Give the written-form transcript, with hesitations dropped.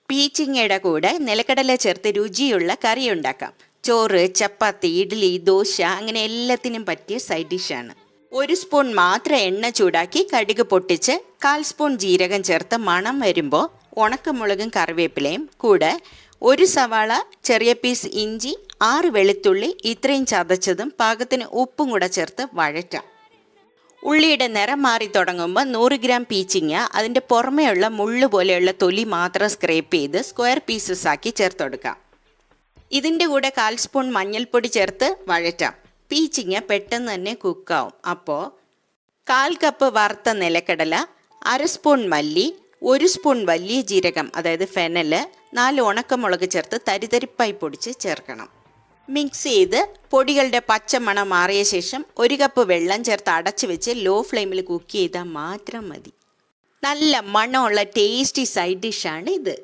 പീച്ചിങ്ങയുടെ കൂടെ നിലക്കടല ചേർത്ത് രുചിയുള്ള കറി ഉണ്ടാക്കാം. ചോറ്, ചപ്പാത്തി, ഇഡ്ഡലി, ദോശ അങ്ങനെ എല്ലാത്തിനും പറ്റിയ സൈഡ് ഡിഷാണ്. 1 സ്പൂൺ മാത്രം എണ്ണ ചൂടാക്കി കടുക് പൊട്ടിച്ച് 1/4 സ്പൂൺ ജീരകം ചേർത്ത് മണം വരുമ്പോൾ ഉണക്കമുളകും കറിവേപ്പിലയും കൂടെ 1 സവാള, ചെറിയ പീസ് ഇഞ്ചി, 6 വെളുത്തുള്ളി ഇത്രയും ചതച്ചതും പാകത്തിന് ഉപ്പും കൂടെ ചേർത്ത് വഴറ്റാം. ഉള്ളിയുടെ നിറം മാറി തുടങ്ങുമ്പോൾ 100 ഗ്രാം പീച്ചിങ്ങ അതിൻ്റെ പുറമേയുള്ള മുള്ളു പോലെയുള്ള തൊലി മാത്രം സ്ക്രേപ്പ് ചെയ്ത് സ്ക്വയർ പീസസ് ആക്കി ചേർത്ത് കൊടുക്കാം. ഇതിൻ്റെ കൂടെ 1/4 സ്പൂൺ മഞ്ഞൾപ്പൊടി ചേർത്ത് വഴറ്റാം. പീച്ചിങ്ങ പെട്ടെന്ന് തന്നെ കുക്കാവും. അപ്പോൾ 1/4 കപ്പ് വറുത്ത നിലക്കടല, 1/2 സ്പൂൺ മല്ലി, 1 സ്പൂൺ വലിയ ജീരകം അതായത് ഫെനല്, 4 ഉണക്കമുളക് ചേർത്ത് തരിതരിപ്പായി പൊടിച്ച് ചേർക്കണം. മിക്സ് ചെയ്ത് പൊടികളുടെ പച്ചമണം മാറിയ ശേഷം 1 കപ്പ് വെള്ളം ചേർത്ത് അടച്ചു വെച്ച് ലോ ഫ്ലെയിമിൽ കുക്ക് ചെയ്താൽ മാത്രം മതി. നല്ല മണമുള്ള ടേസ്റ്റി സൈഡ് ഡിഷാണ് ഇത്.